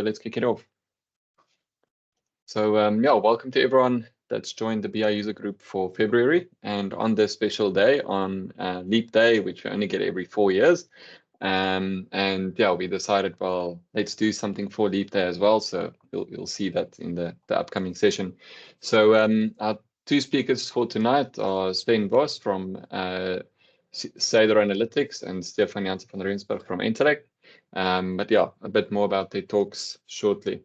let's kick it off. So yeah, welcome to everyone that's joined the BI user group for February. And on this special day, on Leap Day, which we only get every 4 years, and yeah, we decided, well, let's do something for Leap Day as well. So you'll see that in the upcoming session. So our two speakers for tonight are Sven Vosse from Seidor Analytics and Stefan Janse van Rensburg from Entelect. But yeah, a bit more about their talks shortly.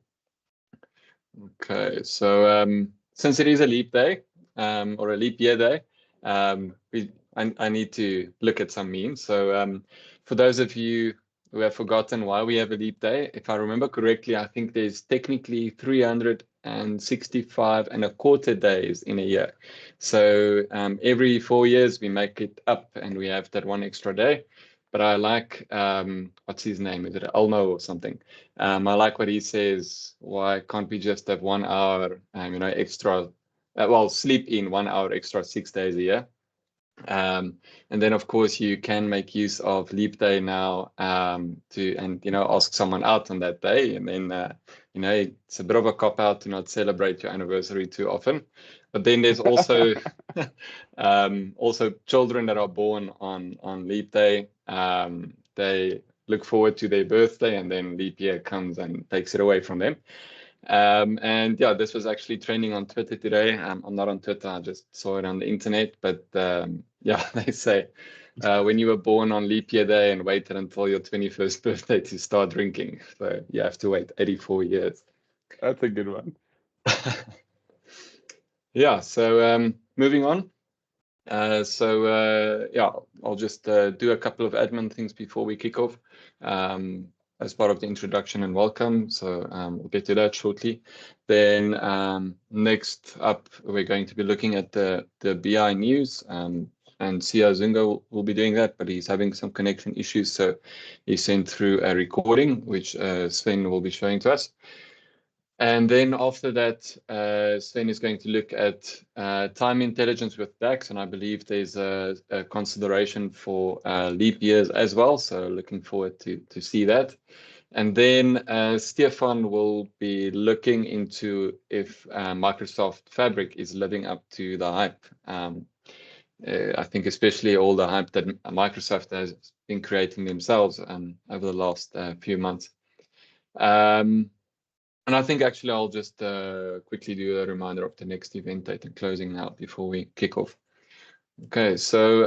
Okay, so since it is a leap day or a leap year day, I need to look at some memes. So for those of you who have forgotten why we have a leap day, if I remember correctly, I think there's technically 365 and a quarter days in a year. So every 4 years we make it up and we have that one extra day. But I like, what's his name? Is it Elmo or something? I like what he says. Why can't we just have 1 hour, extra? Well, sleep in 1 hour extra 6 days a year. And then, of course, you can make use of Leap Day now ask someone out on that day. And then, it's a bit of a cop out to not celebrate your anniversary too often. But then there's also also children that are born on Leap Day. They look forward to their birthday, and then leap year comes and takes it away from them. And yeah, this was actually trending on Twitter today. I'm not on Twitter, I just saw it on the internet. But yeah, they say when you were born on leap year day and waited until your 21st birthday to start drinking, so you have to wait 84 years. That's a good one. Yeah, so moving on. Yeah, I'll just do a couple of admin things before we kick off as part of the introduction and welcome. So we'll get to that shortly. Then next up, we're going to be looking at the BI news, and CEO Zungu will be doing that, but he's having some connection issues. So he sent through a recording, which Sven will be showing to us. And then after that, Sven is going to look at time intelligence with DAX, and I believe there's a consideration for leap years as well. So looking forward to see that. And then Stefan will be looking into if Microsoft Fabric is living up to the hype. I think especially all the hype that Microsoft has been creating themselves over the last few months. And I think actually I'll just quickly do a reminder of the next event date and closing now before we kick off. Okay, so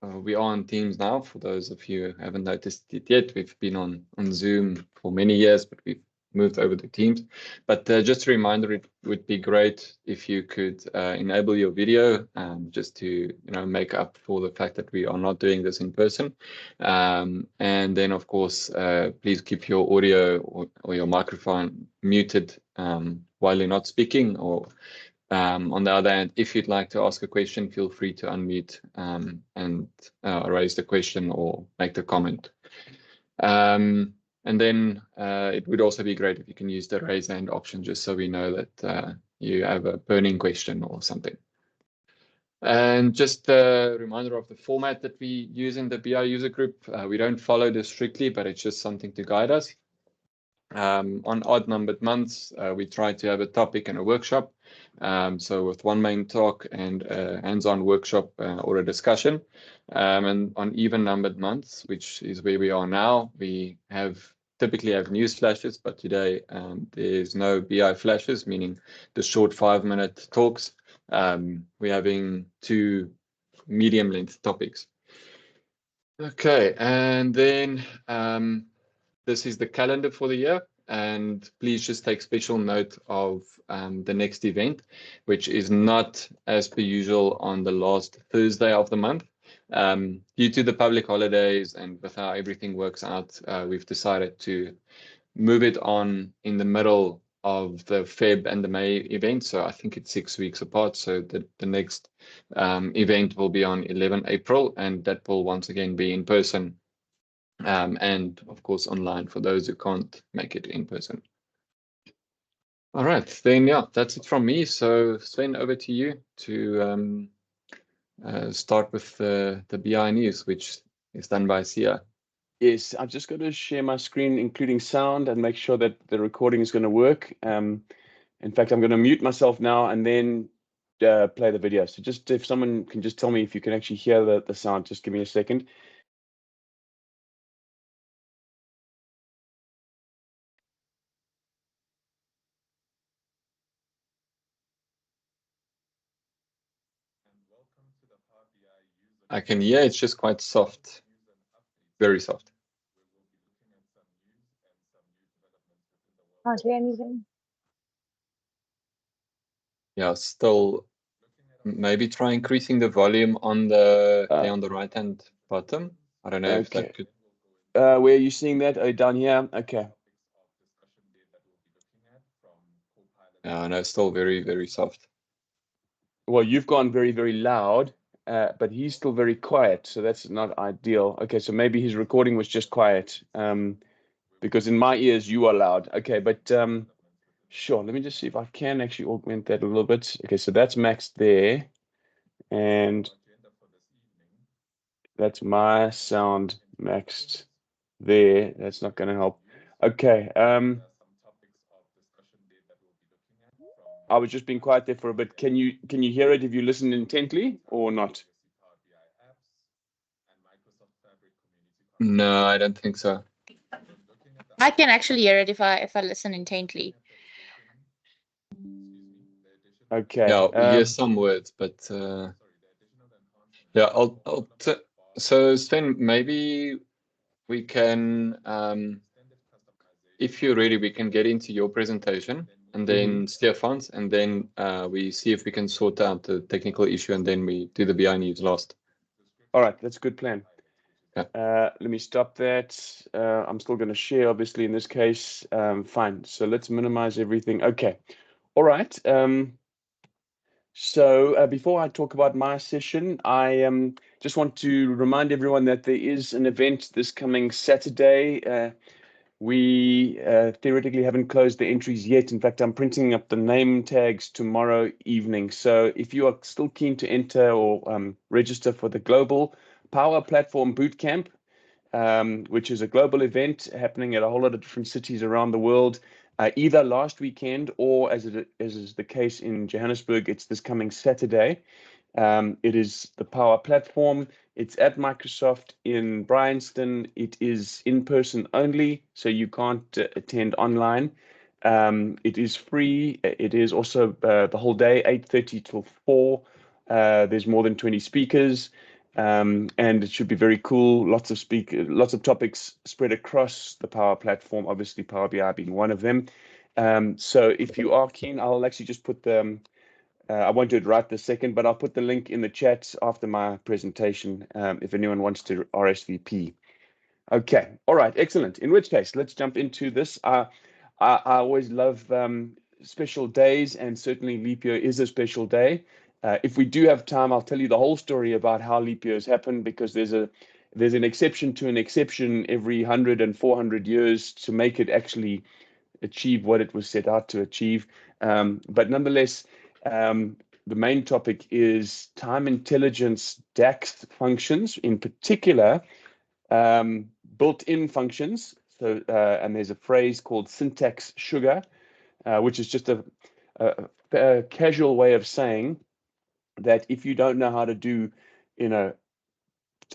we are on Teams now. For those of you who haven't noticed it yet, we've been on Zoom for many years, but we've moved over to Teams. But just a reminder, it would be great if you could enable your video just to make up for the fact that we are not doing this in person. And then, of course, please keep your audio or your microphone muted while you're not speaking. Or on the other hand, if you'd like to ask a question, feel free to unmute and raise the question or make the comment. And then it would also be great if you can use the raise hand option, just so we know that you have a burning question or something. And just a reminder of the format that we use in the BI user group. We don't follow this strictly, but it's just something to guide us. On odd numbered months, we try to have a topic and a workshop. So with one main talk and a hands-on workshop or a discussion. And on even numbered months, which is where we are now, we typically have news flashes, but today there's no BI flashes, meaning the short 5-minute talks. We're having 2 medium length topics. Okay, and then this is the calendar for the year. And please just take special note of the next event, which is not as per usual on the last Thursday of the month. Due to the public holidays and with how everything works out, we've decided to move it on in the middle of the Feb and the May event. So I think it's 6 weeks apart. So the next event will be on 11 April, and that will once again be in person. And of course online for those who can't make it in person. All right, then yeah, that's it from me. So Sven, over to you to start with the BI news, which is done by Sia. Yes, I've just got to share my screen, including sound, and make sure that the recording is going to work. In fact, I'm going to mute myself now and then play the video. So just if someone can just tell me if you can actually hear the sound, just give me a second. I can hear it's just quite soft, very soft. Can't hear anything. Yeah, still maybe try increasing the volume on the there on the right hand bottom. I don't know if that could. Where are you seeing that? Oh, down here. Okay. Yeah, no, still very, very soft. Well, you've gone very, very loud, but he's still very quiet, so that's not ideal. Okay, so maybe his recording was just quiet, because in my ears you are loud. Okay, but sure. Let me just see if I can actually augment that a little bit. Okay, so that's maxed there, and that's my sound maxed there. That's not going to help. Okay. I was just being quiet there for a bit. Can you hear it if you listen intently or not? No, I don't think so. I can actually hear it if I listen intently. Okay. Yeah, we hear some words, but yeah, so Sven, maybe we can, if you're ready, we can get into your presentation and then Stefan's, and then we see if we can sort out the technical issue, and then we do the BI news last. All right, that's a good plan. Yeah. Let me stop that. I'm still going to share, obviously, in this case. Fine. So let's minimize everything. Okay. All right. So before I talk about my session, I just want to remind everyone that there is an event this coming Saturday. We theoretically haven't closed the entries yet. In fact, I'm printing up the name tags tomorrow evening. So if you are still keen to enter or register for the Global Power Platform Bootcamp, which is a global event happening at a whole lot of different cities around the world, either last weekend or, as is the case in Johannesburg, it's this coming Saturday. It is the Power Platform. It's at Microsoft in Bryanston. It is in person only, so you can't attend online. It is free. It is also the whole day, 8:30 till 4. There's more than 20 speakers, and it should be very cool. Lots of topics spread across the Power Platform, obviously Power BI being one of them. So if you are keen, I'll actually just put I won't do it right this second, but I'll put the link in the chat after my presentation if anyone wants to RSVP. Okay, all right, excellent. In which case, let's jump into this. I always love special days, and certainly leap year is a special day. If we do have time, I'll tell you the whole story about how leap years happen, because there's an exception to an exception every 100 and 400 years to make it actually achieve what it was set out to achieve. But nonetheless, the main topic is time intelligence DAX functions, in particular, built-in functions. So, and there's a phrase called syntax sugar, which is just a casual way of saying that if you don't know how to do, I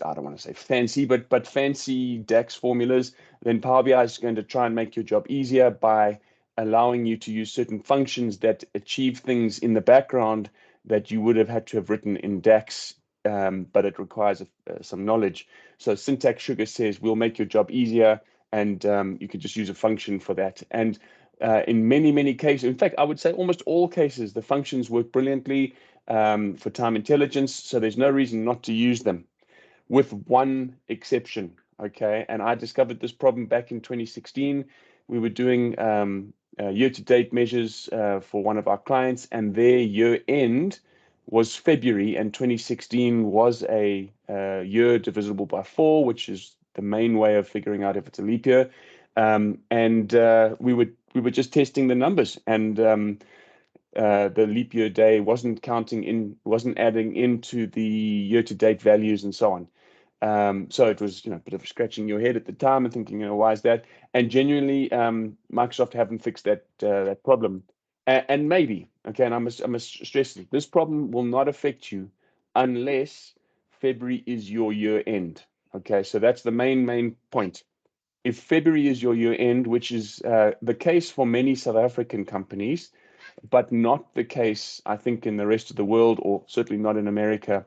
don't want to say fancy, but fancy DAX formulas, then Power BI is going to try and make your job easier by allowing you to use certain functions that achieve things in the background that you would have had to have written in DAX, but it requires some knowledge. So syntax sugar says we'll make your job easier, and you can just use a function for that. And in many cases, in fact, I would say almost all cases, the functions work brilliantly for time intelligence, so there's no reason not to use them, with one exception. Okay, and I discovered this problem back in 2016. We were doing year-to-date measures for one of our clients, and their year end was February, and 2016 was a year divisible by 4, which is the main way of figuring out if it's a leap year. And we were just testing the numbers, and the leap year day wasn't adding into the year-to-date values and so on. So it was, a bit of scratching your head at the time and thinking, why is that? And genuinely, Microsoft haven't fixed that problem. And maybe, okay, and I must stress this problem will not affect you unless February is your year end. Okay, so that's the main point. If February is your year end, which is the case for many South African companies, but not the case, I think, in the rest of the world, or certainly not in America.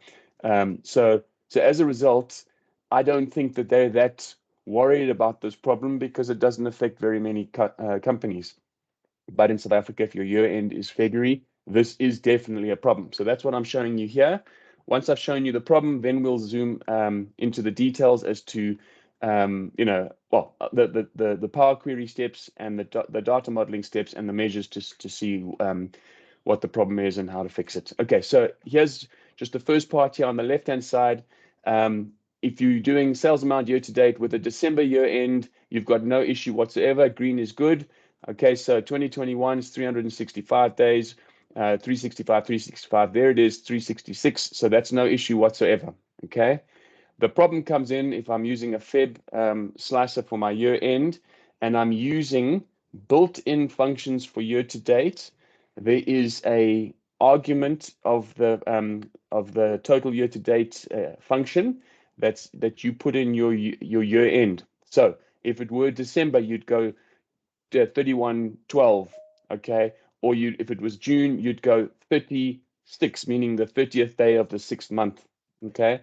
So as a result, I don't think that they're that worried about this problem because it doesn't affect very many companies. But in South Africa, if your year end is February, this is definitely a problem. So that's what I'm showing you here. Once I've shown you the problem, then we'll zoom into the details as to the Power Query steps and the data modeling steps and the measures to see what the problem is and how to fix it. Okay, so here's just the first part here on the left-hand side. If you're doing sales amount year to date with a December year end, you've got no issue whatsoever. Green is good. Okay, so 2021 is 365 days, 365. There it is, 366. So that's no issue whatsoever. Okay. The problem comes in if I'm using a Feb slicer for my year end, and I'm using built-in functions for year to date. There is a argument of the total year to date function that you put in your year end. So if it were December, you'd go 31/12, okay, or if it was June, you'd go 36, meaning the 30th day of the 6th month. Okay.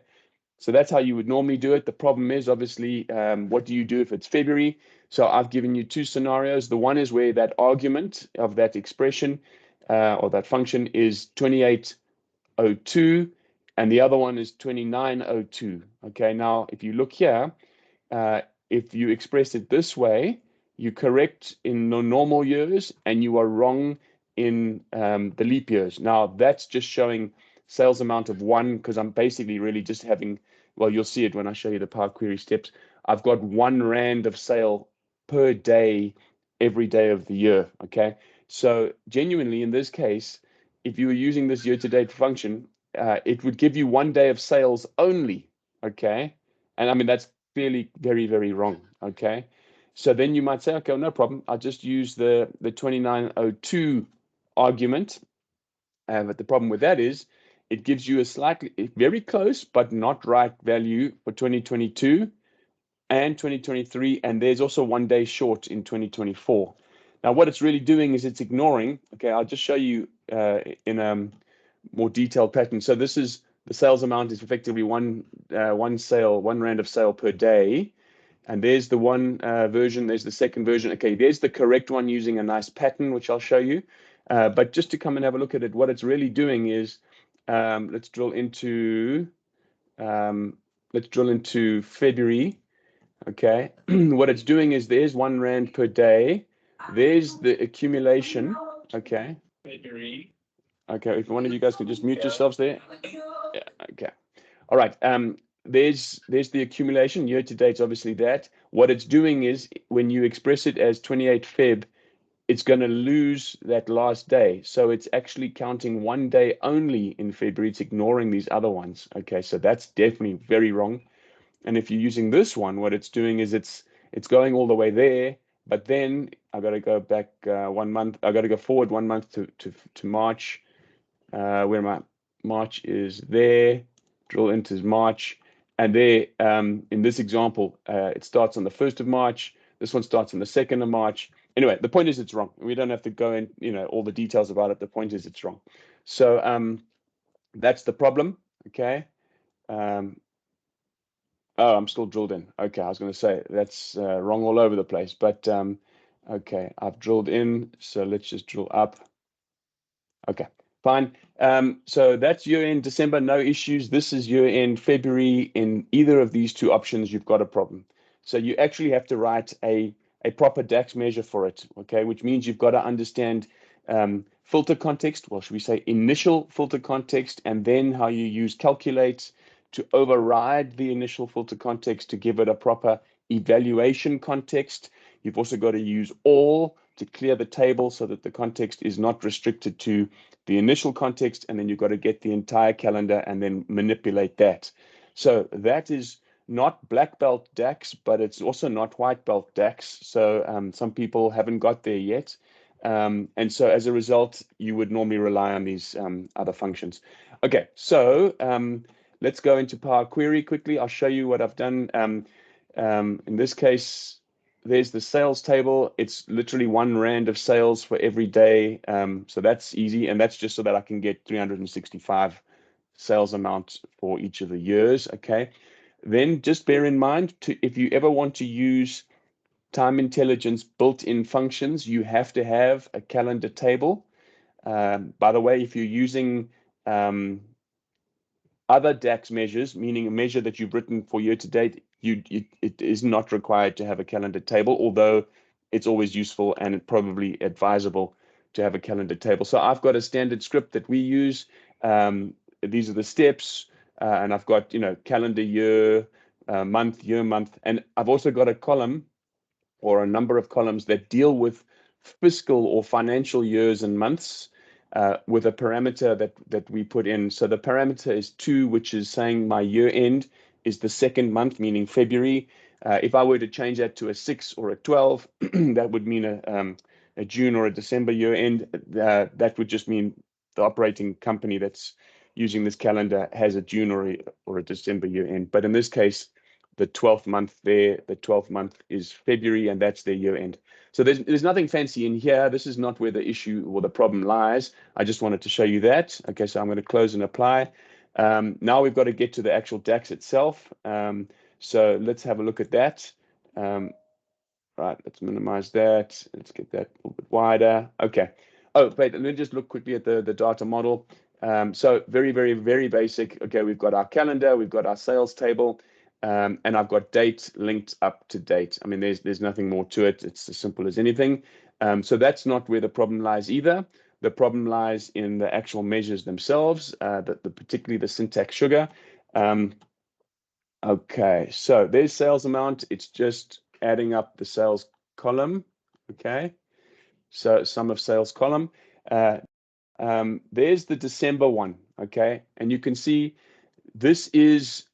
So that's how you would normally do it. The problem is, obviously, what do you do if it's February? So I've given you two scenarios. The one is where that argument of that expression or that function is 2802, and the other one is 2902. Okay, now if you look here, if you express it this way, you're correct in the normal years and you are wrong in the leap years. Now that's just showing sales amount of 1, because I'm basically really just having, well, you'll see it when I show you the Power Query steps. I've got R1 of sale per day every day of the year. Okay, so genuinely in this case, if you were using this year-to-date function, it would give you 1 day of sales only. Okay, and I mean that's clearly very, very wrong. Okay, so then you might say, okay, no problem, I'll just use the 2902 argument. But the problem with that is it gives you a slightly very close but not right value for 2022 and 2023, and there's also 1 day short in 2024. Now what it's really doing is it's ignoring, okay, I'll just show you in a more detailed pattern. So this is the sales amount is effectively one rand of sale per day, and there's the one version, there's the second version. Okay, there's the correct one using a nice pattern, which I'll show you. But just to come and have a look at it, what it's really doing is, let's drill into February. Okay, what it's doing is there's 1 rand per day. There's the accumulation. Okay, February. Okay, if one of you guys could just mute yourselves there. Yeah. Okay. All right. There's the accumulation year to date. Obviously, that what it's doing is when you express it as 28 Feb. It's going to lose that last day. So it's actually counting 1 day only in February. It's ignoring these other ones. Okay, so that's definitely very wrong. And if you're using this one, what it's doing is it's going all the way there, but then I've got to go back 1 month. I've got to go forward 1 month to March, where my March is there, drill into March. And there, in this example, it starts on the 1st of March. This one starts on the 2nd of March. Anyway, the point is it's wrong. We don't have to go in, all the details about it. The point is it's wrong. So that's the problem. Okay. Oh, I'm still drilled in. Okay, I was going to say that's wrong all over the place. But okay, I've drilled in. So let's just drill up. Okay, fine. So that's year end December, no issues. This is year end February. In either of these two options, you've got a problem. So you actually have to write a proper DAX measure for it, okay, which means you've got to understand filter context, well, should we say initial filter context, and then how you use calculate to override the initial filter context to give it a proper evaluation context. You've also got to use all to clear the table so that the context is not restricted to the initial context, and then you've got to get the entire calendar and then manipulate that. So that is not black belt DAX, but it's also not white belt DAX. So some people haven't got there yet. And so as a result, you would normally rely on these other functions. Okay, so let's go into Power Query quickly. I'll show you what I've done. In this case, there's the sales table. It's literally R1 of sales for every day. So that's easy. And that's just so that I can get 365 sales amount for each of the years. Okay. Then just bear in mind, if you ever want to use time intelligence built-in functions, you have to have a calendar table. By the way, if you're using other DAX measures, meaning a measure that you've written for year to date, it is not required to have a calendar table, although it's always useful and probably advisable to have a calendar table. So I've got a standard script that we use. These are the steps, and I've got, calendar year, month, year, month, and I've also got a column or a number of columns that deal with fiscal or financial years and months with a parameter that we put in. So the parameter is 2, which is saying my year end is the second month, meaning February. If I were to change that to a 6 or a 12, that would mean a June or a December year end. That would just mean the operating company that's using this calendar has a June or a December year end. But in this case, the 12th month there, the 12th month is February, and that's their year end. So there's nothing fancy in here. This is not where the issue or the problem lies. I just wanted to show you that. Okay, so I'm going to close and apply. Now we've got to get to the actual DAX itself. So let's have a look at that. Right, let's minimize that. Let's get that a little bit wider. Okay. Oh, wait, let me just look quickly at the data model. So very, very, very basic. Okay, we've got our calendar, we've got our sales table, and I've got date linked up to date. I mean, there's nothing more to it. It's as simple as anything. So that's not where the problem lies either. The problem lies in the actual measures themselves, particularly the syntax sugar. Okay, so there's sales amount. It's just adding up the sales column. Okay, so sum of sales column. There's the December one. Okay, and you can see this is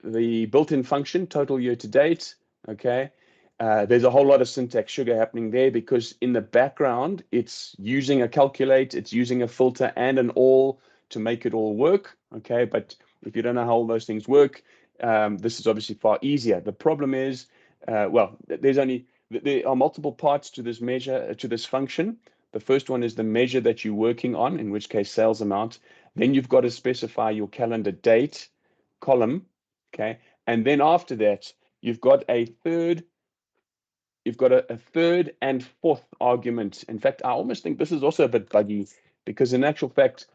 the built-in function, total year to date. Okay, there's a whole lot of syntax sugar happening there because in the background, it's using a calculate, it's using a filter and an all to make it all work. Okay, but if you don't know how all those things work, this is obviously far easier. The problem is, well, there are multiple parts to this measure, to this function. The first one is the measure that you're working on, in which case sales amount. Then you've got to specify your calendar date column. Okay, and then after that, you've got a third and fourth argument. In fact, I almost think this is also a bit buggy because in actual fact,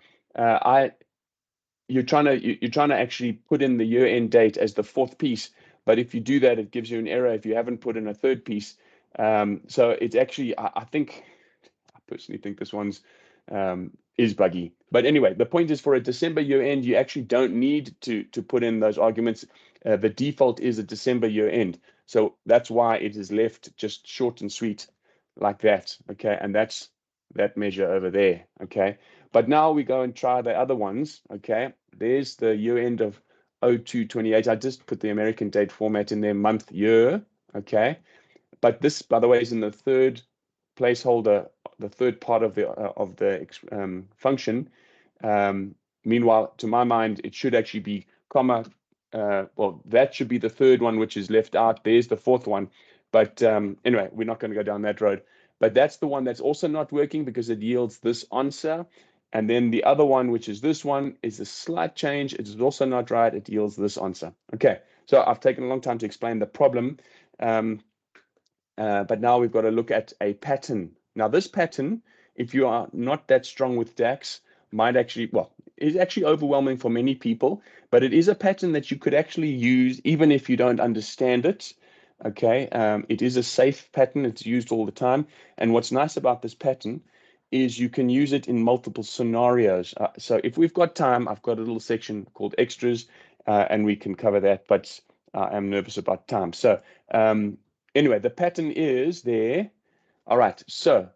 you're trying to actually put in the year end date as the fourth piece. But if you do that, it gives you an error if you haven't put in a third piece. So it's actually, I personally think this one's is buggy. But anyway, the point is for a December year end, you actually don't need to put in those arguments. The default is a December year end. So that's why it is left just short and sweet like that. Okay, and that's that measure over there. Okay, but now we go and try the other ones. Okay, there's the year end of 02/28. I just put the American date format in there, month, year. Okay, but this, by the way, is in the third placeholder, the third part of the function. Meanwhile, to my mind, it should actually be comma. Well, that should be the third one, which is left out. There's the fourth one. But anyway, we're not going to go down that road. But that's the one that's also not working because it yields this answer. And then the other one, which is this one, is a slight change. It is also not right. It yields this answer. Okay, so I've taken a long time to explain the problem. But now we've got to look at a pattern. Now, this pattern, if you are not that strong with DAX, might actually, well, is actually overwhelming for many people, but it is a pattern that you could actually use even if you don't understand it. Okay, it is a safe pattern. It's used all the time. And what's nice about this pattern is you can use it in multiple scenarios. So if we've got time, I've got a little section called extras, and we can cover that, but I'm nervous about time. So anyway, the pattern is there. All right, so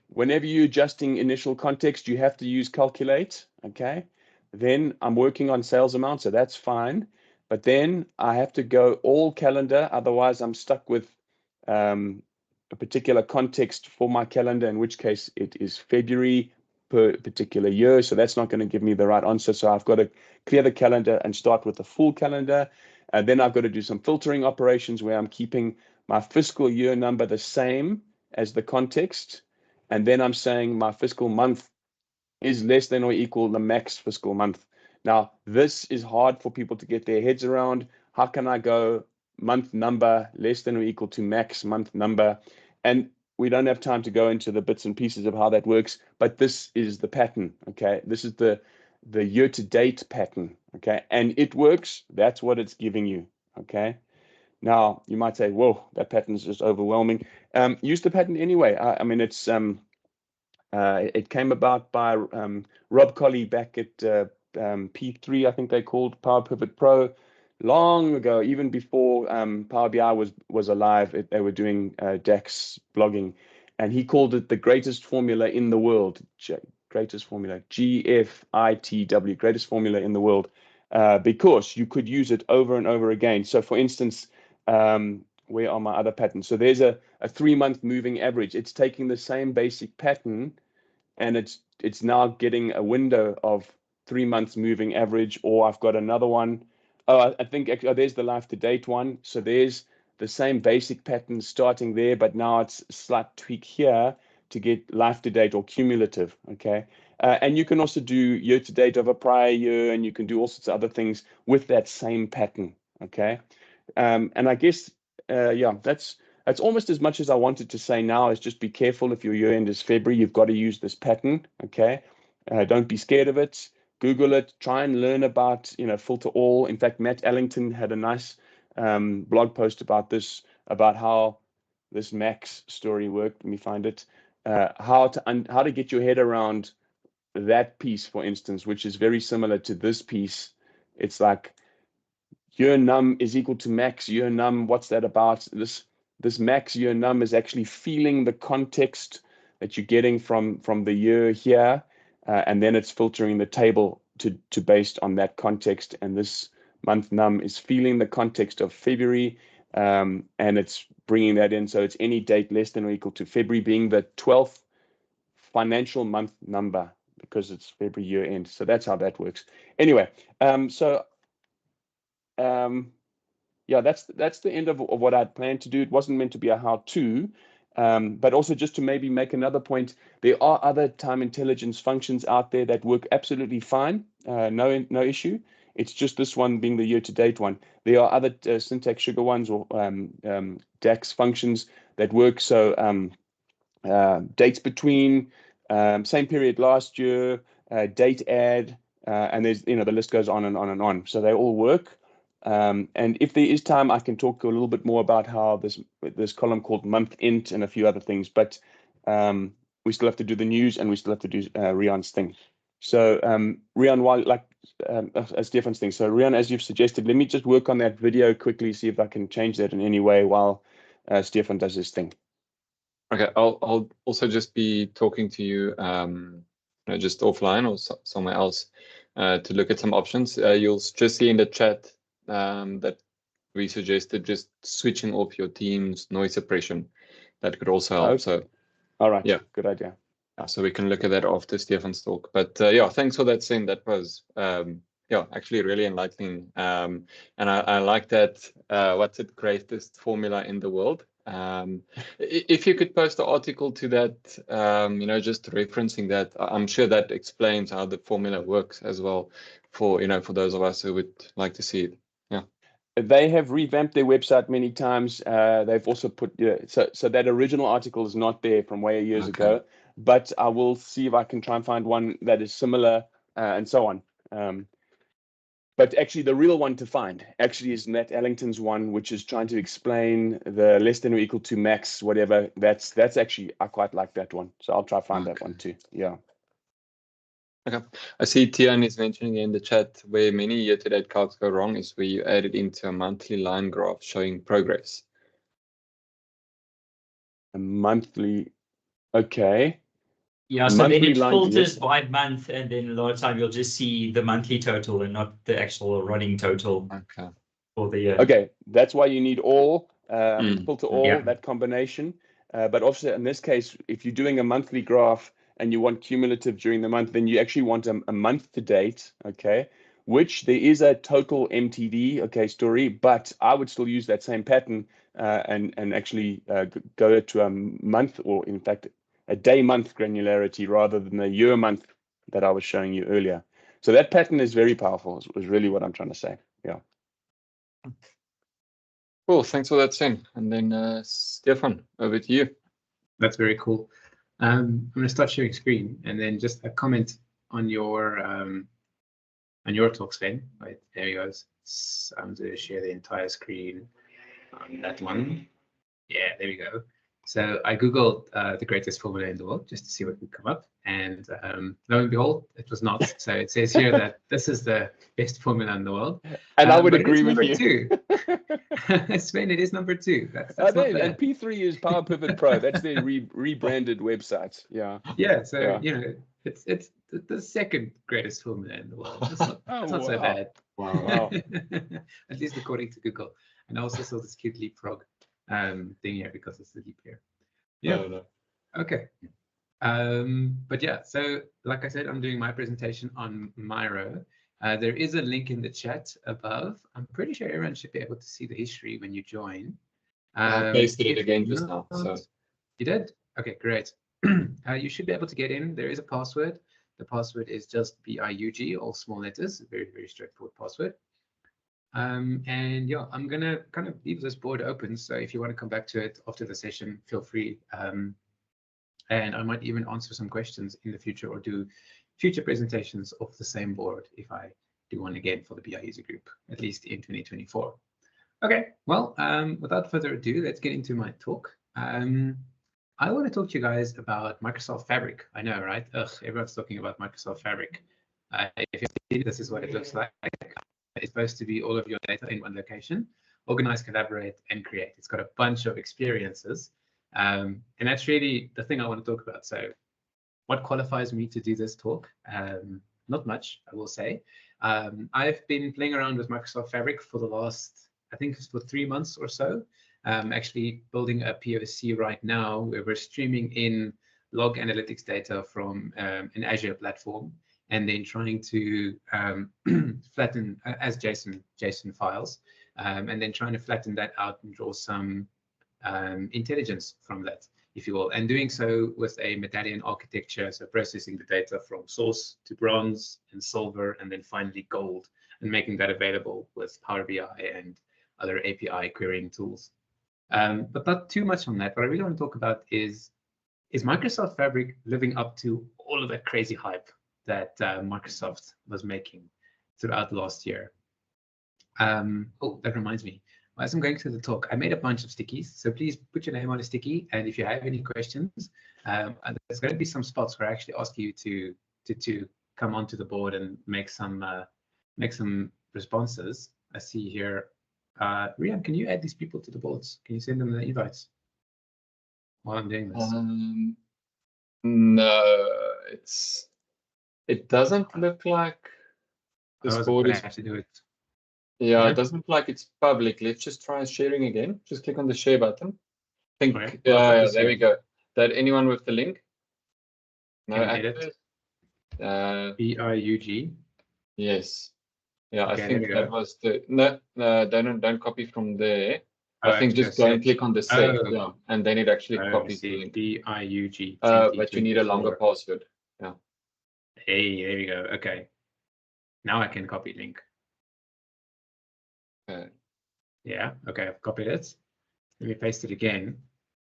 whenever you're adjusting initial context, you have to use calculate, okay? Then I'm working on sales amount, so that's fine. But then I have to go all calendar, otherwise I'm stuck with a particular context for my calendar, in which case it is February per particular year. So that's not going to give me the right answer. So I've got to clear the calendar and start with the full calendar. And then I've got to do some filtering operations where I'm keeping my fiscal year number the same as the context. And then I'm saying my fiscal month is less than or equal the max fiscal month. Now, this is hard for people to get their heads around. How can I go month number less than or equal to max month number? And we don't have time to go into the bits and pieces of how that works, but this is the pattern, okay? This is the year-to-date pattern, okay? And it works. That's what it's giving you, okay? Now, you might say, whoa, that pattern is just overwhelming. Use the pattern anyway. I mean, it's it came about by Rob Colley back at P3, I think they called Power Pivot Pro, long ago, even before Power BI was alive. They were doing DAX blogging, and he called it the greatest formula in the world. Greatest formula, GFITW, greatest formula in the world, because you could use it over and over again. So, for instance, where are my other patterns? So there's a 3-month moving average. It's taking the same basic pattern, and it's now getting a window of 3 months moving average. Or I've got another one. Oh, I think there's the life to date one. So there's the same basic pattern starting there, but now it's a slight tweak here to get life to date or cumulative. Okay. And you can also do year to date of a prior year, and you can do all sorts of other things with that same pattern. Okay. And I guess, yeah, that's almost as much as I wanted to say now, is just be careful. If your year end is February, you've got to use this pattern. Okay. Don't be scared of it. Google it, try and learn about, filter all. In fact, Matt Ellington had a nice blog post about this, about how this max story worked. Let me find it. How to get your head around that piece, for instance, which is very similar to this piece. It's like year num is equal to max year num. What's that about? This max year num is actually feeling the context that you're getting from the year here. And then it's filtering the table to based on that context. And this month num is feeling the context of February, and it's bringing that in. So it's any date less than or equal to February being the 12th financial month number, because it's February year end. So that's how that works. Anyway, yeah, that's the end of what I'd planned to do. It wasn't meant to be a how-to. But also, just to maybe make another point, there are other time intelligence functions out there that work absolutely fine, no issue. It's just this one being the year-to-date one. There are other syntax sugar ones or DAX functions that work. So dates between, same period last year, date add, and there's, the list goes on and on and on. So they all work. And if there is time, I can talk a little bit more about how this column called month int and a few other things, but we still have to do the news, and we still have to do Rian's thing. So Rian, Stefan's thing. So Rian, as you've suggested, let me just work on that video quickly, see if I can change that in any way while Stefan does his thing. Okay, I'll also just be talking to you, just offline or somewhere else to look at some options. You'll just see in the chat that we suggested just switching off your team's noise suppression. That could also help. Okay. So, all right, yeah, good idea. So we can look at that after Stefan's talk. But yeah, thanks for that, Sven. That was actually really enlightening. And I like that. What's the greatest formula in the world? If you could post an article to that, just referencing that, I'm sure that explains how the formula works as well for those of us who would like to see it. Yeah. They have revamped their website many times. They've also put so that original article is not there from way years ago, but I will see if I can try and find one that is similar and so on. But actually, the real one to find actually is Matt Ellington's one, which is trying to explain the less than or equal to max, whatever. That's actually, I quite like that one. So I'll try to find that one too. Yeah. Okay. I see Tian is mentioning in the chat where many year-to-date calcs go wrong is where you add it into a monthly line graph showing progress. A monthly, okay. Yeah, so then monthly it line, filters yes. by month, and then a lot of time you'll just see the monthly total and not the actual running total Okay. for the year. Okay, that's why you need all, filter all, Yeah. that combination. But also in this case, if you're doing a monthly graph and you want cumulative during the month, then you actually want a month to date, okay, which there is a total MTD, okay, story, but I would still use that same pattern and actually go to a month, or in fact, a day-month granularity rather than a year-month that I was showing you earlier. So that pattern is very powerful, is really what I'm trying to say. Yeah. Cool. Thanks for that, Sven. And then Stefan, over to you. That's very cool. I'm going to start sharing screen, and then just a comment on your talk, Sven. Right, there he goes. So I'm going to share the entire screen on that one. Yeah, there we go. So I googled the greatest formula in the world just to see what would come up, and lo and behold, it was not. So it says here that this is the best formula in the world, And I would but agree it's with you. number 2. Sven, it is number 2. That's not bad. And P3 is Power Pivot Pro. That's their rebranded website. Yeah. Yeah, so Yeah. you know, it's the second greatest formula in the world. It's not, Oh, it's not so wow. bad. Wow. At least according to Google. And I also saw this cute leapfrog thing here because it's the leap year. Yeah. No. Okay. But yeah, so like I said, I'm doing my presentation on Miro. There is a link in the chat above. I'm pretty sure everyone should be able to see the history when you join. I pasted it if again just now. not- So You did? Okay, great. You should be able to get in. There is a password. The password is just BIUG, all small letters. Very, very straightforward password. And yeah, I'm gonna kind of leave this board open. So if you want to come back to it after the session, feel free. And I might even answer some questions in the future or do future presentations of the same board if I do one again for the BI user group, at least in 2024. Okay, well, without further ado, let's get into my talk. I want to talk to you guys about Microsoft Fabric. I know, right? Ugh, everyone's talking about Microsoft Fabric. If you see, this is what it looks like. It's supposed to be all of your data in one location, organize, collaborate, and create. It's got a bunch of experiences. And that's really the thing I want to talk about. So what qualifies me to do this talk? Not much, I will say. I've been playing around with Microsoft Fabric for the last, I think it's for 3 months or so. Actually building a POC right now where we're streaming in log analytics data from an Azure platform, and then trying to flatten as JSON files, and then trying to flatten that out and draw some intelligence from that, if you will, and doing so with a medallion architecture, so processing the data from source to bronze and silver and then finally gold, and making that available with Power BI and other API querying tools. But not too much on that. What I really want to talk about is Microsoft Fabric living up to all of that crazy hype that Microsoft was making throughout last year. Oh, that reminds me. As I'm going through the talk, I made a bunch of stickies. So please put your name on a sticky. And if you have any questions, there's going to be some spots where I actually ask you to come onto the board and make some responses. I see here. Rian, can you add these people to the boards? Can you send them the invites while I'm doing this? No, it doesn't look like this board is. Have to do it. Yeah, Yeah. it doesn't look like it's public. Let's just try sharing again. Just click on the share button. I think, Okay. yeah, there we go. That anyone with the link? No Can edit. access? BIUG. Yes. Yeah, Okay, I there think we that go. was the no, don't copy from there. Oh, I think actually, just go and set. click on the save, Oh. yeah, and then it actually I copies the see. link. BIUG. But you need a longer 2024. password. Hey, there we go. Okay. Now I can copy link. Okay. Yeah. Okay, I've copied it. Let me paste it again.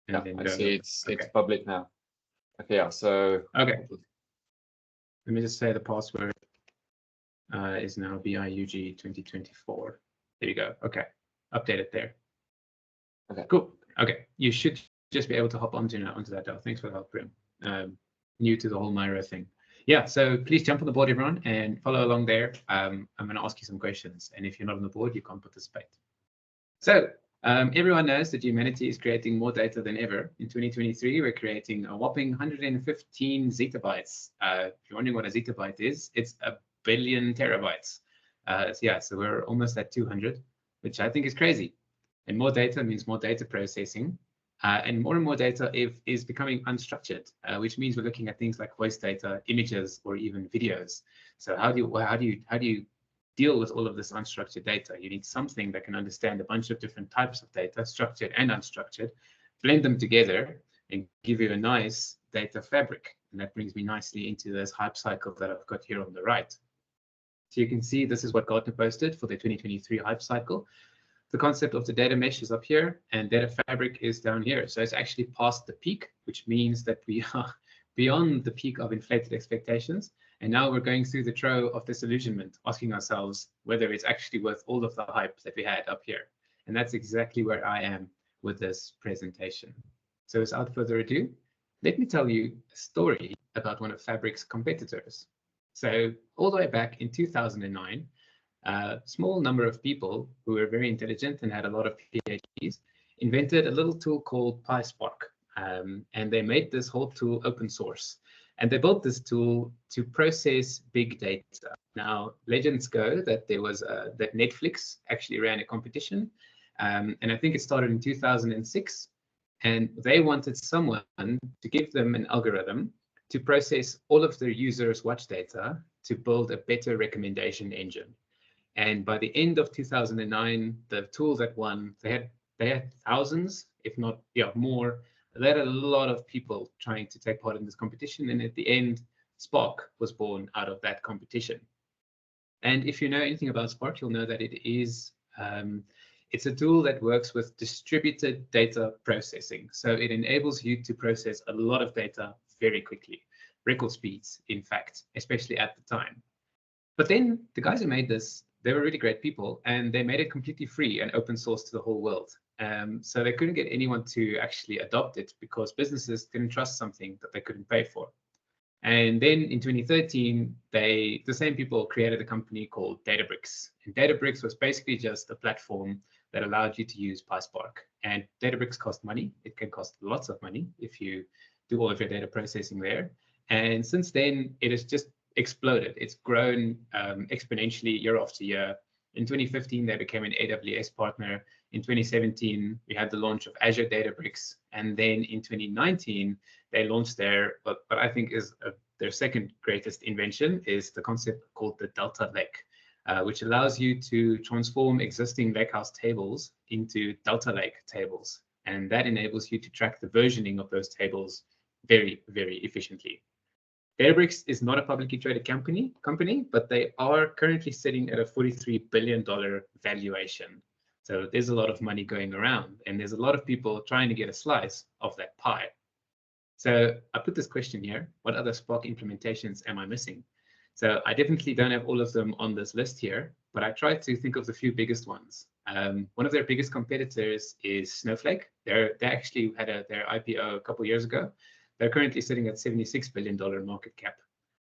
And Yeah, then I go. see it's Okay. public now. Okay, yeah, so Okay. Let me just say the password is now BIUG 2024. There you go. Okay. Update it there. Okay. Cool. Okay. You should just be able to hop onto that now. Thanks for the help, Brian. New to the whole Miro thing. Yeah, so please jump on the board, everyone, and follow along there. I'm going to ask you some questions. And if you're not on the board, you can't participate. So Everyone knows that humanity is creating more data than ever. In 2023, we're creating a whopping 115 zettabytes. If you're wondering what a zettabyte is, it's a billion terabytes. So we're almost at 200, which I think is crazy. And more data means more data processing. And more data is becoming unstructured, which means we're looking at things like voice data, images, or even videos. So how do you deal with all of this unstructured data? You need something that can understand a bunch of different types of data, structured and unstructured, blend them together, and give you a nice data fabric. And that brings me nicely into this hype cycle that I've got here on the right. So you can see this is what Gartner posted for the 2023 hype cycle. The concept of the data mesh is up here and data fabric is down here. So it's actually past the peak, which means that we are beyond the peak of inflated expectations. And now we're going through the trough of disillusionment, asking ourselves whether it's actually worth all of the hype that we had up here. And that's exactly where I am with this presentation. So without further ado, let me tell you a story about one of Fabric's competitors. So all the way back in 2009, a small number of people who were very intelligent and had a lot of PhDs invented a little tool called PySpark. And they made this whole tool open source. And they built this tool to process big data. Now, legends go that there was that Netflix actually ran a competition. And I think it started in 2006. And they wanted someone to give them an algorithm to process all of their users' watch data to build a better recommendation engine. And by the end of 2009, the tool that won, they had thousands, if not more. They had a lot of people trying to take part in this competition. And at the end, Spark was born out of that competition. And if you know anything about Spark, you'll know that it is it's a tool that works with distributed data processing. So it enables you to process a lot of data very quickly, record speeds, in fact, especially at the time. But then the guys who made this, they were really great people, and they made it completely free and open source to the whole world. So they couldn't get anyone to actually adopt it because businesses didn't trust something that they couldn't pay for. And then in 2013, the same people created a company called Databricks. And Databricks was basically just a platform that allowed you to use PySpark. And Databricks cost money. It can cost lots of money if you do all of your data processing there. And since then, it has just exploded. It's grown exponentially year after year. In 2015, they became an AWS partner. In 2017, we had the launch of Azure Databricks. And then in 2019, they launched their, what I think is their second greatest invention is the concept called the Delta Lake, which allows you to transform existing lakehouse tables into Delta Lake tables. And that enables you to track the versioning of those tables very, very efficiently. Databricks is not a publicly traded company, but they are currently sitting at a $43 billion valuation. So there's a lot of money going around, and there's a lot of people trying to get a slice of that pie. So I put this question here: what other Spark implementations am I missing? So I definitely don't have all of them on this list here, but I tried to think of the few biggest ones. One of their biggest competitors is Snowflake. They actually had their IPO a couple of years ago. They're currently sitting at $76 billion market cap.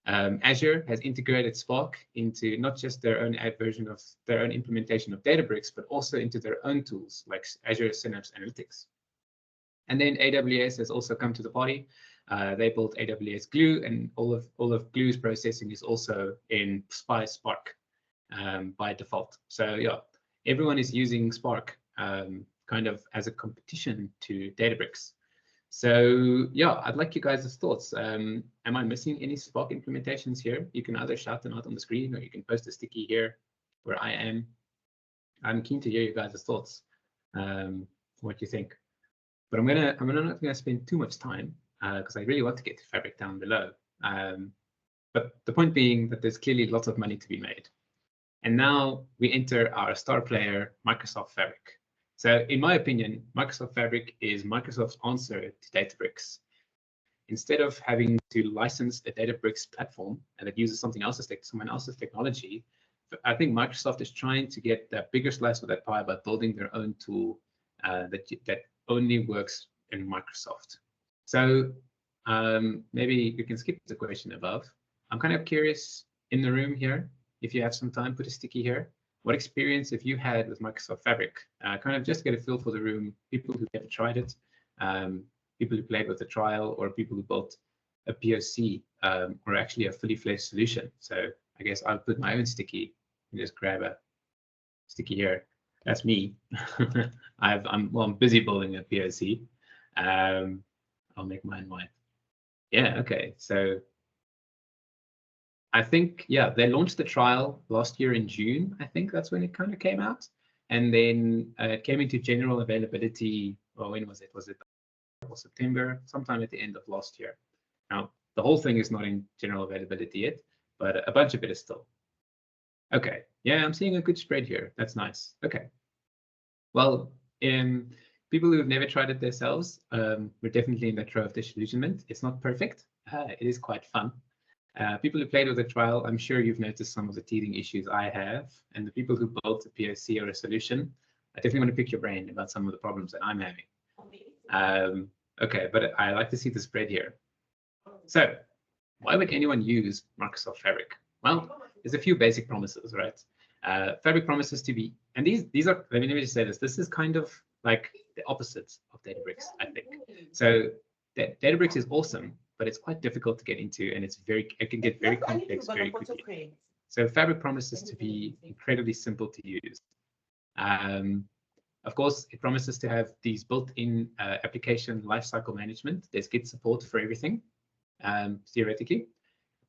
Azure has integrated Spark into not just their own version of their own implementation of Databricks, but also into their own tools like Azure Synapse Analytics. And then AWS has also come to the party. They built AWS Glue, and all of Glue's processing is also in Spark by default. So yeah, everyone is using Spark kind of as a competition to Databricks. So yeah, I'd like you guys' thoughts. Am I missing any Spark implementations here? You can either shout them out on the screen, or you can post a sticky here where I am. I'm keen to hear you guys' thoughts, what you think. But I'm not gonna spend too much time because I really want to get to Fabric down below. But the point being that there's clearly lots of money to be made. And now we enter our star player, Microsoft Fabric. So in my opinion, Microsoft Fabric is Microsoft's answer to Databricks. Instead of having to license a Databricks platform and that uses someone else's technology, I think Microsoft is trying to get that bigger slice of that pie by building their own tool that only works in Microsoft. So maybe you can skip the question above. I'm kind of curious in the room here. If you have some time, put a sticky here. what experience have you had with Microsoft Fabric? Kind of just get a feel for the room, people who have tried it, people who played with the trial, or people who built a POC or actually a fully fledged solution. So I guess I'll put my own sticky and just grab a sticky here. That's me. I'm busy building a POC. I'll make mine white. Yeah, okay. So I think, yeah, they launched the trial last year in June. I think that's when it kind of came out. And then it came into general availability. Well, when was it? Was it September? Sometime at the end of last year. Now, the whole thing is not in general availability yet, but a bunch of it is still. Okay, yeah, I'm seeing a good spread here. That's nice. Okay. Well, people who have never tried it themselves, we're definitely in that row of disillusionment. It's not perfect. It is quite fun. People who played with the trial, I'm sure you've noticed some of the teething issues I have. And the people who built a POC or a solution, I definitely want to pick your brain about some of the problems that I'm having. Okay, but I like to see the spread here. So why would anyone use Microsoft Fabric? Well, there's a few basic promises, right? Fabric promises to be, and these are, let me just say this, this is kind of like the opposite of Databricks, I think. So Databricks is awesome, but it's quite difficult to get into, and it can get very complex very quickly. So Fabric promises to be incredibly simple to use. Of course, it promises to have these built-in application lifecycle management. There's Git support for everything, theoretically.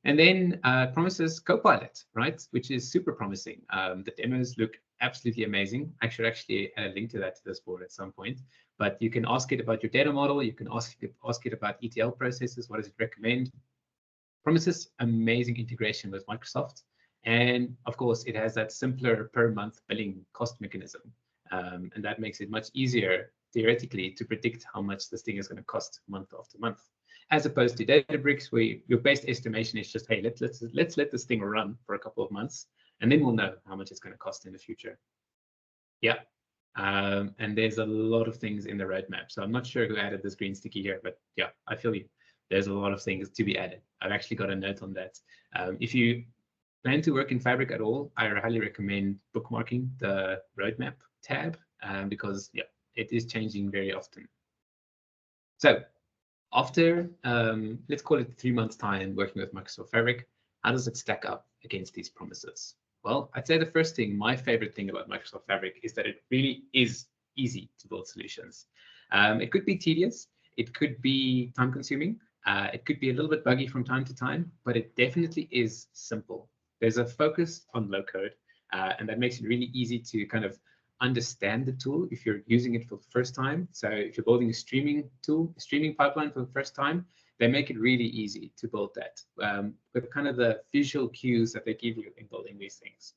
And then promises Copilot, right? Which is super promising. The demos look absolutely amazing. I should actually add a link to that to this board at some point. But you can ask it about your data model. You can ask it about ETL processes. What does it recommend? Promises amazing integration with Microsoft. And of course, it has that simpler per month billing cost mechanism. And that makes it much easier, theoretically, to predict how much this thing is going to cost month after month. As opposed to Databricks, where your best estimation is just, hey, let's let this thing run for a couple of months, and then we'll know how much it's going to cost in the future. Yeah, and there's a lot of things in the roadmap. So I'm not sure who added this green sticky here, but yeah, I feel you. There's a lot of things to be added. I've actually got a note on that. If you plan to work in Fabric at all, I highly recommend bookmarking the roadmap tab because yeah, it is changing very often. So after, let's call it 3 months time working with Microsoft Fabric, how does it stack up against these promises? Well, I'd say the first thing, my favorite thing about Microsoft Fabric is that it really is easy to build solutions. It could be tedious, it could be time consuming, it could be a little bit buggy from time to time, but it definitely is simple. There's a focus on low code, and that makes it really easy to kind of understand the tool if you're using it for the first time. So if you're building a streaming tool, a streaming pipeline for the first time, they make it really easy to build that with kind of the visual cues that they give you in building these things.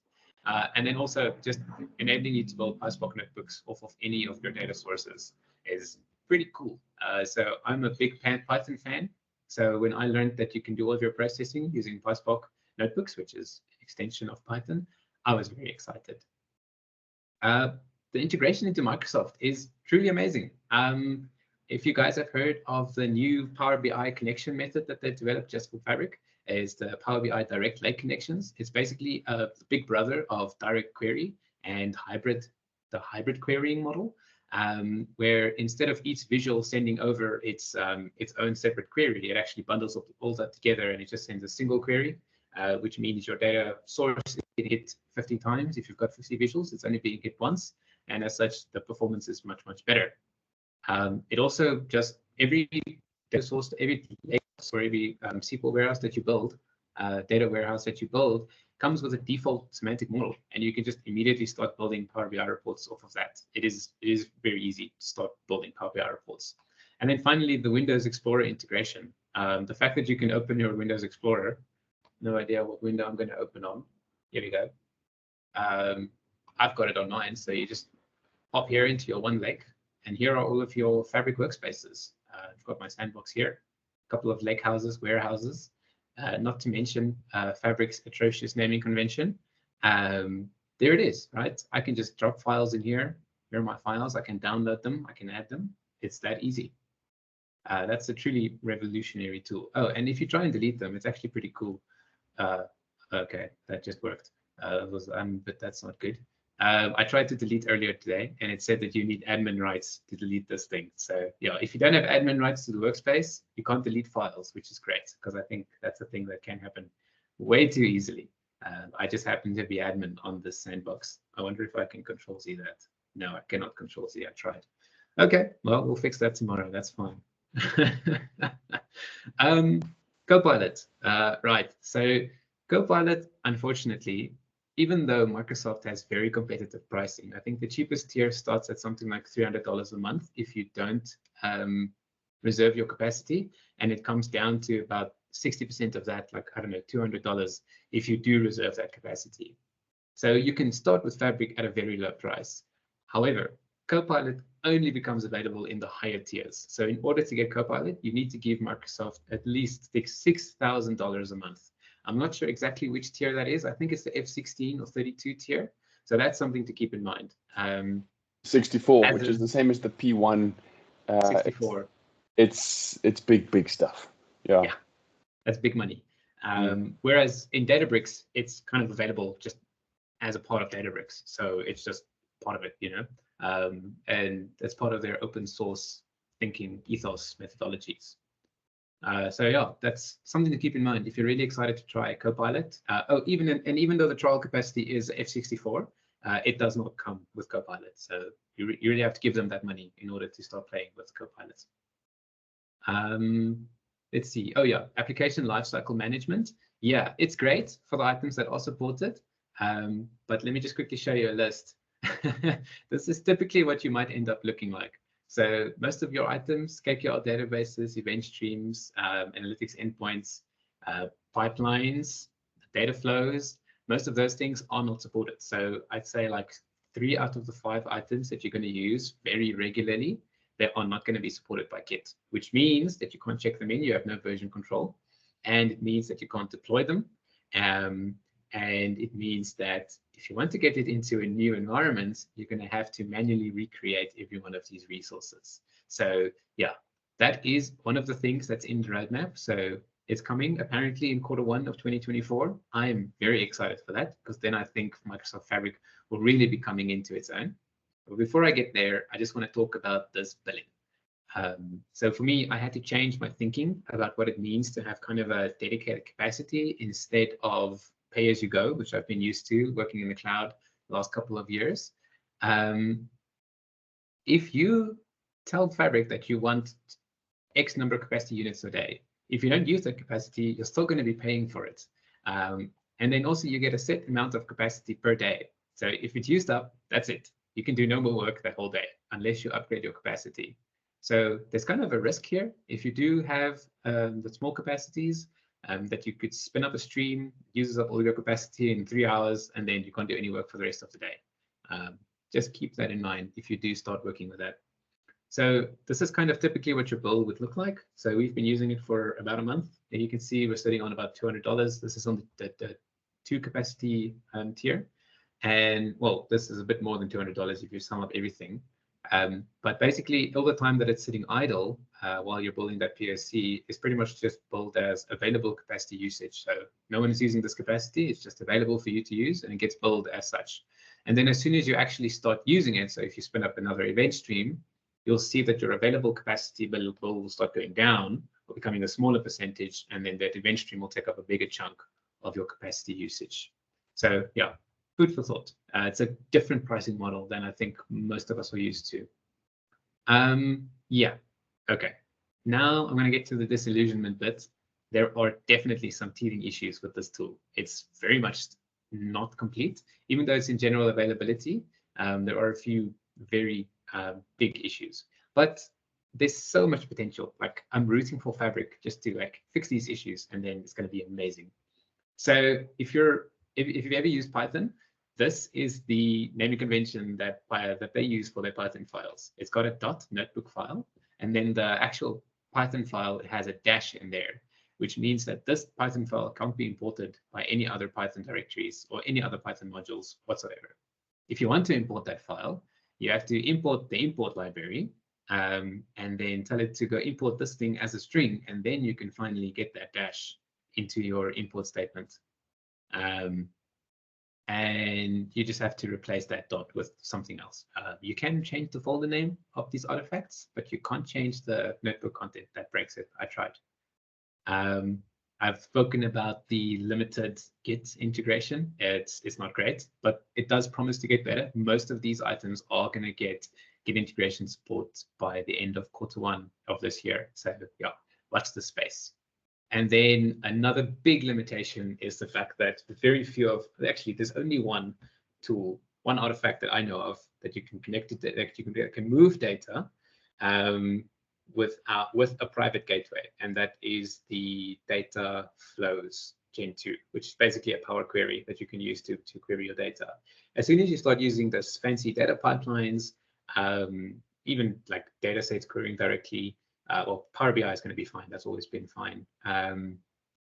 And then also just enabling you to build PySpark notebooks off of any of your data sources is pretty cool. So I'm a big Python fan. So when I learned that you can do all of your processing using PySpark notebooks, which is an extension of Python, I was very excited. The integration into Microsoft is truly amazing. If you guys have heard of the new Power BI connection method that they've developed just for Fabric, is the Power BI Direct Lake Connections. It's basically a big brother of Direct Query and the hybrid querying model, where instead of each visual sending over its own separate query, it actually bundles all that together and it just sends a single query. Which means your data source is being hit 50 times. If you've got 50 visuals, it's only being hit once. And as such, the performance is much, much better. It also just every data source, every lake or every SQL warehouse that you build, data warehouse that you build, comes with a default semantic model. And you can just immediately start building Power BI reports off of that. It is very easy to start building Power BI reports. And then finally, the Windows Explorer integration. The fact that you can open your Windows Explorer, no idea what window I'm going to open on. Here we go. I've got it on mine. So you just pop here into your one lake, and here are all of your Fabric workspaces. I've got my sandbox here, a couple of lake houses, warehouses, not to mention Fabric's atrocious naming convention. There it is, right? I can just drop files in here. Here are my files. I can download them. I can add them. It's that easy. That's a truly revolutionary tool. Oh, and if you try and delete them, it's actually pretty cool. Okay, that just worked. But that's not good. I tried to delete earlier today, and it said that you need admin rights to delete this thing. So yeah, if you don't have admin rights to the workspace, you can't delete files, which is great, because I think that's a thing that can happen way too easily. I just happen to be admin on this sandbox. I wonder if I can Control Z that. No, I cannot Control Z. I tried. Okay, well, we'll fix that tomorrow. That's fine. Copilot, right? So Copilot, unfortunately, even though Microsoft has very competitive pricing, I think the cheapest tier starts at something like $300 a month if you don't reserve your capacity, and it comes down to about 60% of that, like, I don't know, $200 if you do reserve that capacity. So you can start with Fabric at a very low price. However, Copilot only becomes available in the higher tiers. So in order to get Copilot, you need to give Microsoft at least $6,000 a month. I'm not sure exactly which tier that is. I think it's the F16 or 32 tier. So that's something to keep in mind. 64, which is the same as the P1. 64. It's big stuff. Yeah. Yeah, that's big money. Whereas in Databricks, it's kind of available just as a part of Databricks. So it's just part of it, you know, and that's part of their open source thinking ethos methodologies. So yeah, that's something to keep in mind if you're really excited to try Copilot. Even though the trial capacity is F64, it does not come with Copilot. So you really have to give them that money in order to start playing with Copilot. Let's see. Oh yeah, application lifecycle management. Yeah, it's great for the items that are supported. But let me just quickly show you a list. This is typically what you might end up looking like. So most of your items, KQL databases, event streams, analytics endpoints, pipelines, data flows, most of those things are not supported. So I'd say like 3 out of the 5 items that you're going to use very regularly, they are not going to be supported by Git, which means that you can't check them in, you have no version control, and it means that you can't deploy them. And it means that if you want to get it into a new environment, you're going to have to manually recreate every one of these resources. So yeah, that is one of the things that's in the roadmap. So it's coming apparently in Q1 of 2024. I am very excited for that, because then I think Microsoft Fabric will really be coming into its own. But before I get there, I just want to talk about this billing. So for me, I had to change my thinking about what it means to have kind of a dedicated capacity instead of pay as you go, which I've been used to working in the cloud the last couple of years. If you tell Fabric that you want X number of capacity units a day, if you don't use that capacity, you're still going to be paying for it. And then also you get a set amount of capacity per day. So if it's used up, that's it. You can do no more work that whole day unless you upgrade your capacity. So there's kind of a risk here. If you do have the small capacities, that you could spin up a stream, uses up all your capacity in 3 hours, and then you can't do any work for the rest of the day. Just keep that in mind if you do start working with that. So this is kind of typically what your bill would look like. So we've been using it for about a month, and you can see we're sitting on about $200. This is on the 2 capacity tier. And well, this is a bit more than $200 if you sum up everything. But basically, all the time that it's sitting idle while you're building that POC is pretty much just billed as available capacity usage. So no one is using this capacity, it's just available for you to use, and it gets billed as such. And then as soon as you actually start using it, so if you spin up another event stream, you'll see that your available capacity bill will start going down or becoming a smaller percentage, and then that event stream will take up a bigger chunk of your capacity usage. So yeah, food for thought. It's a different pricing model than I think most of us are used to. Yeah, okay. Now I'm going to get to the disillusionment bit. There are definitely some teething issues with this tool. It's very much not complete. Even though it's in general availability, there are a few very big issues. But there's so much potential. Like, I'm rooting for Fabric just to like fix these issues, and then it's going to be amazing. So if you've ever used Python, this is the naming convention that they use for their Python files. It's got a .notebook file, and then the actual Python file has a dash in there, which means that this Python file can't be imported by any other Python directories or any other Python modules whatsoever. If you want to import that file, you have to import the import library, and then tell it to go import this thing as a string, and then you can finally get that dash into your import statement. and you just have to replace that dot with something else. You can change the folder name of these artifacts, but you can't change the notebook content. That breaks it. I tried. I've spoken about the limited Git integration. It's not great, but it does promise to get better. Most of these items are going to get Git integration support by the end of Q1 of this year. So yeah, watch the space. And then another big limitation is the fact that very few of, actually, there's only one tool, one artifact that I know of that you can connect it, that you can move data with a private gateway, and that is the data flows Gen 2, which is basically a Power Query that you can use to query your data. As soon as you start using those fancy data pipelines, even like data sets querying directly, well, Power BI is going to be fine. That's always been fine.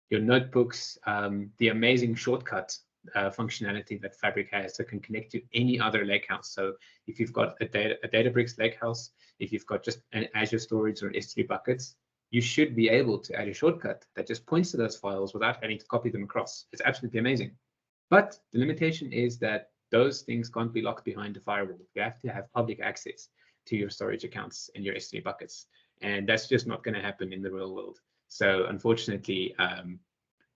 Your notebooks, the amazing shortcut functionality that Fabric has that can connect to any other lakehouse. So if you've got a Databricks lakehouse, if you've got just an Azure storage or an S3 buckets, you should be able to add a shortcut that just points to those files without having to copy them across. It's absolutely amazing. But the limitation is that those things can't be locked behind a firewall. You have to have public access to your storage accounts and your S3 buckets. And that's just not going to happen in the real world. So unfortunately,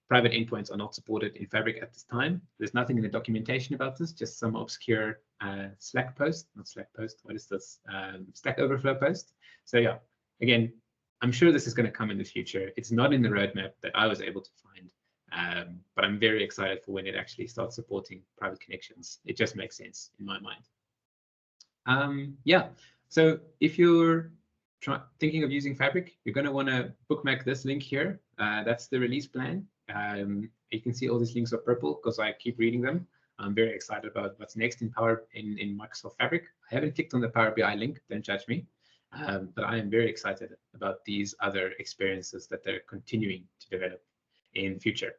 private endpoints are not supported in Fabric at this time. There's nothing in the documentation about this, just some obscure Slack post, not Slack post, what is this? Stack Overflow post. So yeah, again, I'm sure this is going to come in the future. It's not in the roadmap that I was able to find, but I'm very excited for when it actually starts supporting private connections. It just makes sense in my mind. Yeah, so if you're thinking of using Fabric, you're going to want to bookmark this link here. That's the release plan. You can see all these links are purple because I keep reading them. I'm very excited about what's next in Microsoft Fabric. I haven't clicked on the Power BI link, don't judge me. But I am very excited about these other experiences that they're continuing to develop in the future.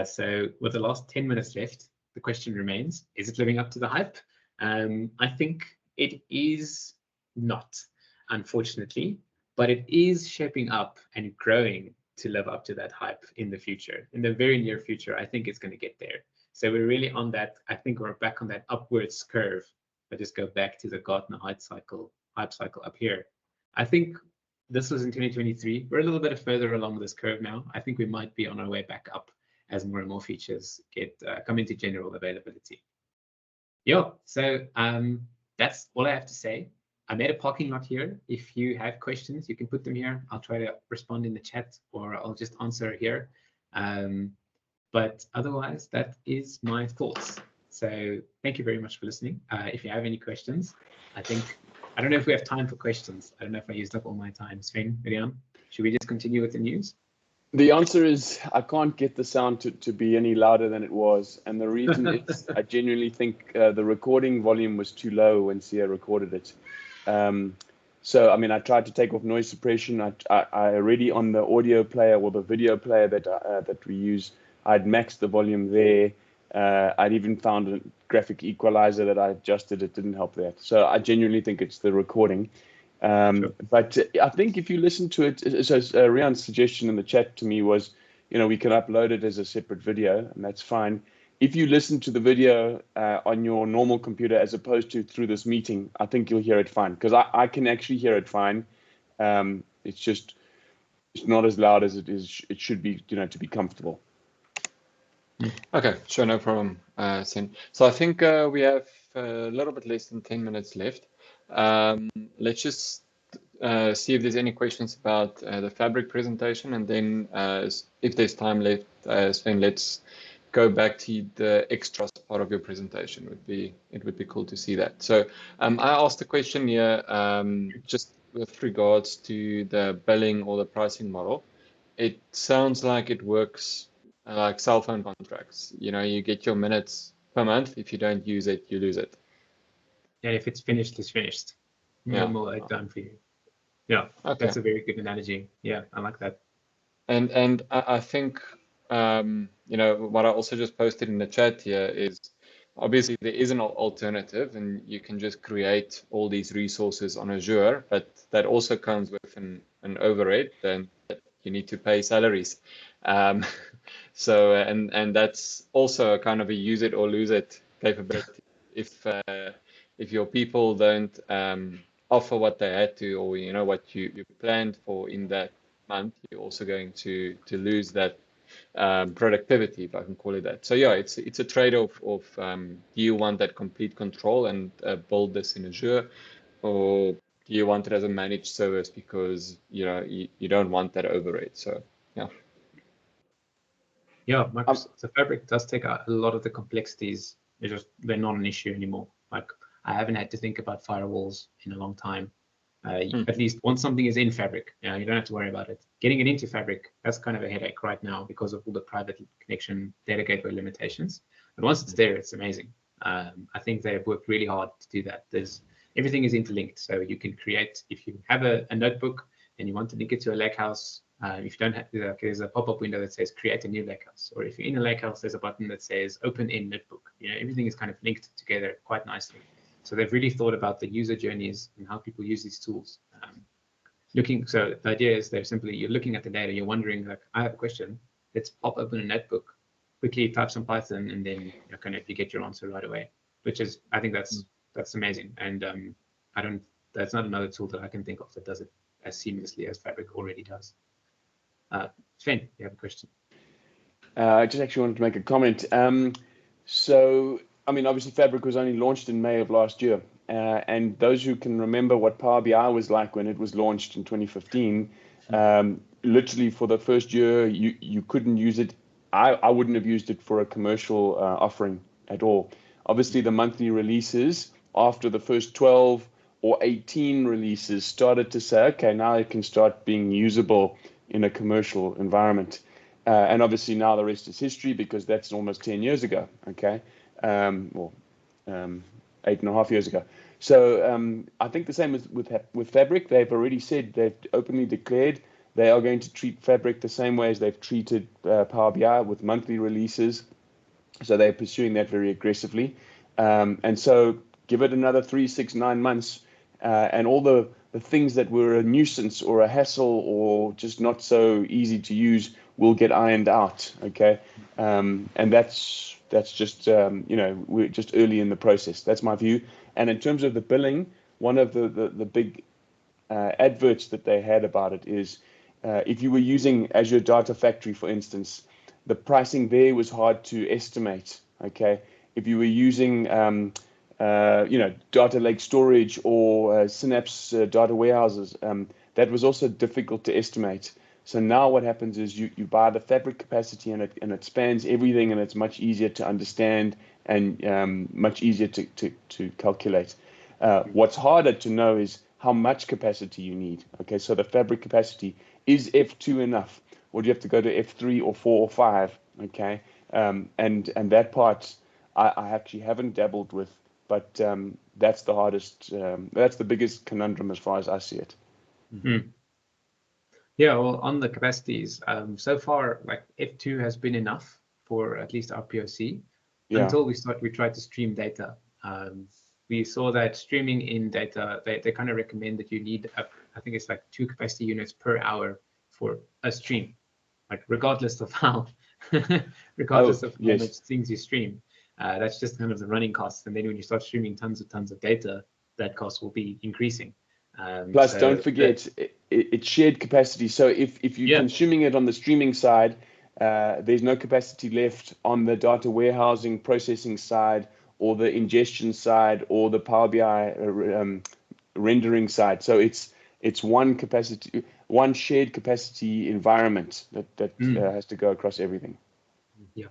So with the last 10 minutes left, the question remains, is it living up to the hype? I think it is not, unfortunately, but it is shaping up and growing to live up to that hype in the future. In the very near future, I think it's going to get there. So we're really on that. I think we're back on that upwards curve. But just go back to the Gartner hype cycle up here. I think this was in 2023. We're a little bit further along this curve now. I think we might be on our way back up as more and more features come into general availability. Yeah, so that's all I have to say. I made a parking lot here. If you have questions, you can put them here. I'll try to respond in the chat, or I'll just answer here. But otherwise, that is my thoughts. So thank you very much for listening. If you have any questions, I don't know if we have time for questions. I don't know if I used up all my time. Sven, Miriam, should we just continue with the news? The answer is I can't get the sound to be any louder than it was. And the reason is I genuinely think the recording volume was too low when Sia recorded it. So, I mean, I tried to take off noise suppression. I already on the audio player or the video player that we use, I'd maxed the volume there. I'd even found a graphic equalizer that I adjusted. It didn't help that. So I genuinely think it's the recording. Sure. But I think if you listen to it, so Rian's suggestion in the chat to me was, we can upload it as a separate video, and that's fine. If you listen to the video on your normal computer as opposed to through this meeting, I think you'll hear it fine, because I can actually hear it fine. It's not as loud as it should be, to be comfortable. Okay, sure, no problem, Sen. So I think we have a little bit less than 10 minutes left. Let's just see if there's any questions about the Fabric presentation, and then if there's time left, Sven, let's go back to the extras part of your presentation. It would be cool to see that. So I asked a question here just with regards to the billing or the pricing model. It sounds like it works like cell phone contracts. You get your minutes per month. If you don't use it, you lose it. Yeah, if it's finished, it's finished. No more done for you. Yeah, okay. That's a very good analogy. Yeah, I like that. And I think what I also just posted in the chat here is obviously there is an alternative, and you can just create all these resources on Azure, but that also comes with an overhead, then you need to pay salaries. So and that's also a kind of a use it or lose it capability. If your people don't offer what they had to, or what you planned for in that month, you're also going to lose that productivity, if I can call it that. So yeah, it's a trade-off of do you want that complete control and build this in Azure, or do you want it as a managed service because you don't want that overhead. So yeah. Yeah, Microsoft the Fabric does take out a lot of the complexities. They're not an issue anymore. Like I haven't had to think about firewalls in a long time. At least once something is in Fabric, you don't have to worry about it. Getting it into Fabric, that's kind of a headache right now because of all the private connection data gateway limitations. But once it's there, it's amazing. I think they've worked really hard to do that. Everything is interlinked, so you can create, if you have a notebook and you want to link it to a lakehouse, if you don't have, there's a pop-up window that says create a new lakehouse, or if you're in a lakehouse, there's a button that says open in notebook. Everything is kind of linked together quite nicely. So they've really thought about the user journeys and how people use these tools. So the idea is you're looking at the data, you're wondering, like, I have a question, let's pop open a notebook, quickly type some Python, and then you get your answer right away, which is, I think that's amazing. And that's not another tool that I can think of that does it as seamlessly as Fabric already does. Sven, you have a question? I just actually wanted to make a comment. So, I mean, obviously Fabric was only launched in May of last year. And those who can remember what Power BI was like when it was launched in 2015, literally for the first year, you couldn't use it. I wouldn't have used it for a commercial offering at all. Obviously, the monthly releases after the first 12 or 18 releases started to say, okay, now it can start being usable in a commercial environment. And obviously now the rest is history because that's almost 10 years ago, okay? 8.5 years ago. So I think the same with Fabric. They've already said, they've openly declared they are going to treat Fabric the same way as they've treated Power BI with monthly releases. So they're pursuing that very aggressively. And so give it another 3, 6, 9 months, and all the things that were a nuisance or a hassle or just not so easy to use will get ironed out, okay? And that's just, we're just early in the process. That's my view. And in terms of the billing, one of the big adverts that they had about it is if you were using Azure Data Factory, for instance, the pricing there was hard to estimate, okay? If you were using data lake storage or Synapse data warehouses, that was also difficult to estimate. So now what happens is you buy the Fabric capacity and it spans everything, and it's much easier to understand and much easier to calculate. What's harder to know is how much capacity you need. Okay, so the Fabric capacity, is F2 enough, or do you have to go to F3 or 4 or 5? Okay, and that part I actually haven't dabbled with, but that's the hardest. That's the biggest conundrum as far as I see it. Mm-hmm. Yeah, well, on the capacities, so far, like F2 has been enough for at least our POC until we tried to stream data. We saw that streaming in data, they kind of recommend that you need, I think it's like 2 capacity units per hour for a stream, like regardless of how, regardless of how much things you stream. That's just kind of the running costs. And then when you start streaming tons of data, that cost will be increasing. Plus, don't forget, it's shared capacity. So if you're consuming it on the streaming side, there's no capacity left on the data warehousing processing side, or the ingestion side, or the Power BI rendering side. So it's one capacity, one shared capacity environment that has to go across everything. Yeah,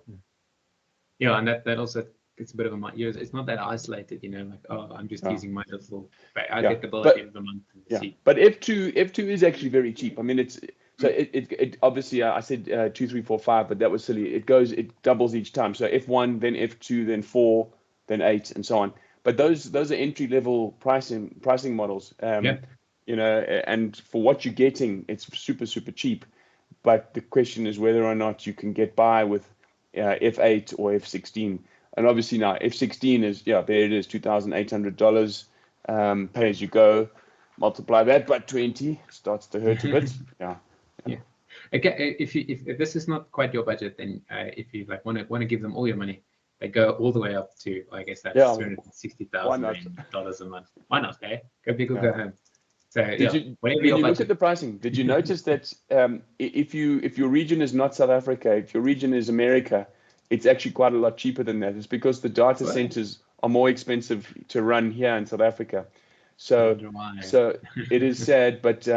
and that also, it's a bit of a, it's not that isolated, like, oh, I'm just using my little, I get the bill at the end of the month. But F2 is actually very cheap. I mean, it obviously, I said 2, 3, 4, 5, but that was silly. It doubles each time. So F1, then F2, then 4, then 8, and so on. But those are entry level pricing models. And for what you're getting, it's super cheap. But the question is whether or not you can get by with F8 or F16. And obviously now F16 is, there it is, $2,800, pay as you go. Multiply that by 20, starts to hurt a bit. Okay, if this is not quite your budget, then if you like want to give them all your money, they go all the way up to, I guess that's Yeah, $260,000 a month. Why not? Eh? Go big or Yeah. go home. So Did you, whatever when your you look at budget. the pricing, did you notice that if your region is not South Africa, if your region is America, it's actually quite a lot cheaper than that. It's because the data Right. centers are more expensive to run here in South Africa. So Wonder why. so it is sad, but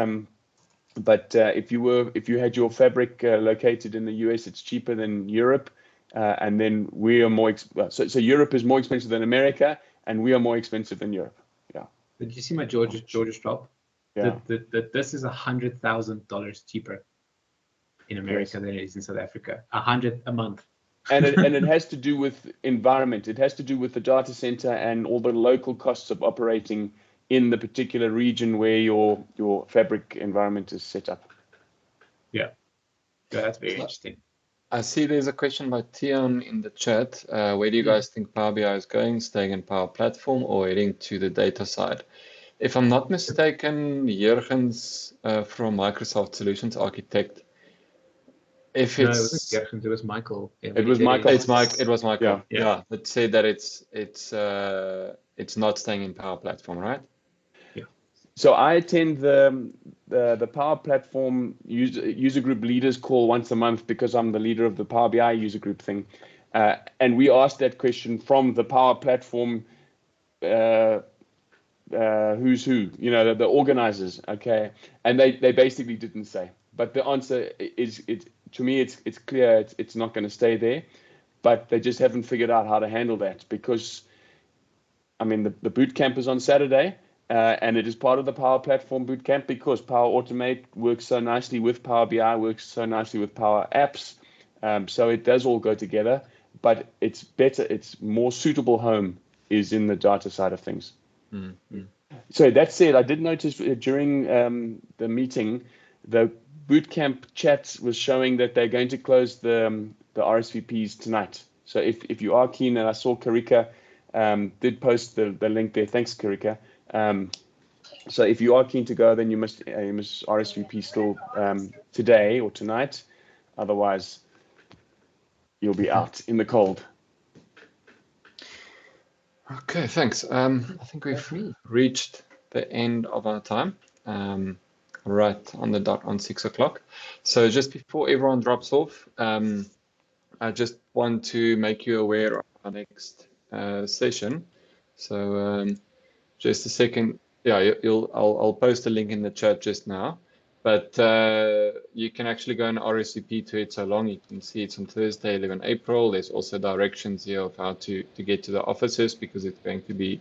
if you had your fabric located in the US, it's cheaper than Europe, and then we are more so Europe is more expensive than America, and we are more expensive than Europe. Yeah. Did you see my Georgia drop? Yeah. This is $100,000 cheaper in America than it is in South Africa. 100 a month. And it has to do with environment. It has to do with the data center and all the local costs of operating in the particular region where your fabric environment is set up. Yeah, that's very interesting. I see there's a question by Tion in the chat. Where do you guys think Power BI is going? Staying in Power Platform or heading to the data side? If I'm not mistaken, Jurgens from Microsoft Solutions Architect. If No, it's it was Michael. Yeah, It was he did Michael. It's Mike. It was Michael. Yeah. Yeah. That said that it's not staying in Power Platform, right? Yeah. So I attend the Power Platform user group leaders call once a month because I'm the leader of the Power BI user group thing, and we asked that question from the Power Platform. Who's who? You know, the organizers. Okay, and they basically didn't say. But the answer is to me it's clear it's not going to stay there, but they just haven't figured out how to handle that because, I mean, the boot camp is on Saturday, and it is part of the Power Platform boot camp because Power Automate works so nicely with Power BI, works so nicely with Power Apps, so it does all go together. But it's better, it's more suitable home is in the data side of things. Mm-hmm. So that said, I did notice during the meeting, the bootcamp chat was showing that they're going to close the RSVPs tonight. So if you are keen, and I saw Karika did post the link there. Thanks, Karika. So if you are keen to go, then you must RSVP still today or tonight. Otherwise, you'll be out in the cold. Okay, thanks. I think we've reached the end of our time, right on the dot on 6 o'clock. So just before everyone drops off, I just want to make you aware of our next session. So just a second. Yeah, I'll post a link in the chat just now. But you can actually go and RSVP to it so long. You can see it's on Thursday, 11 April. There's also directions here of how to get to the offices because it's going to be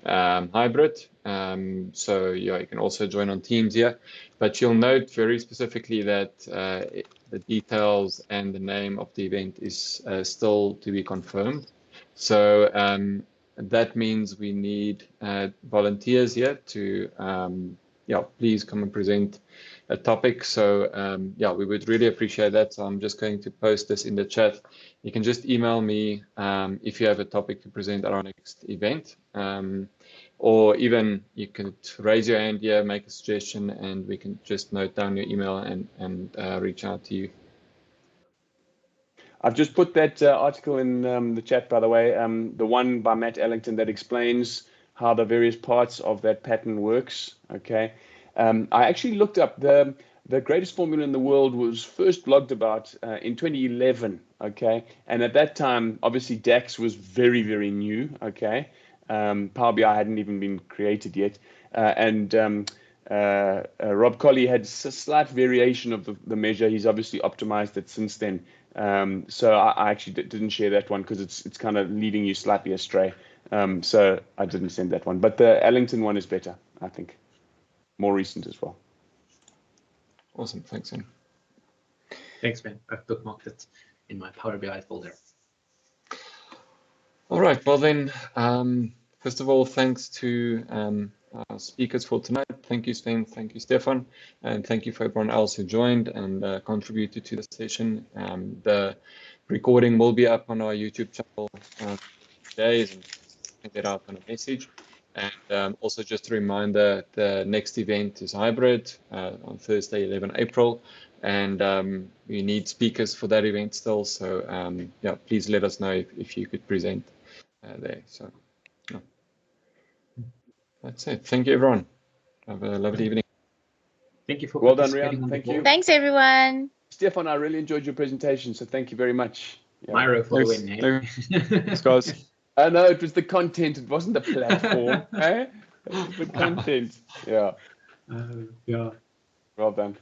hybrid. So yeah, you can also join on Teams here. But you'll note very specifically that the details and the name of the event is still to be confirmed. So that means we need volunteers here to, yeah, please come and present a topic. So yeah, we would really appreciate that. So I'm just going to post this in the chat. You can just email me if you have a topic to present at our next event, or even you could raise your hand here, make a suggestion, and we can just note down your email and reach out to you. I've just put that article in the chat, by the way, the one by Matt Ellington that explains how the various parts of that pattern works. Okay. I actually looked up the greatest formula in the world was first blogged about in 2011. Okay. And at that time, obviously DAX was very, very new. Okay. Power BI hadn't even been created yet. And Rob Colley had a slight variation of the measure. He's obviously optimized it since then. So I actually didn't share that one because it's kind of leading you slightly astray. So I didn't send that one. But the Ellington one is better, I think. More recent as well. Awesome. Thanks, Ian. Thanks, man. I've bookmarked it in my Power BI folder. All right. Well, then, first of all, thanks to our speakers for tonight. Thank you, Sven. Thank you, Stefan. And thank you for everyone else who joined and contributed to the session. The recording will be up on our YouTube channel days and get out on a message. And also just a reminder, the next event is hybrid on Thursday, 11 April. And we need speakers for that event still. So yeah, please let us know if you could present there. So yeah. That's it. Thank you, everyone. Have a lovely evening. Thank you for Well done, participating Rian. on the Thank you. call. Thanks, everyone. Stefan, I really enjoyed your presentation, so thank you very much. Yeah. Myro for the win, Thanks, guys. I know it was the content, it wasn't the platform. Eh? It was the content. Yeah, Yeah. well done.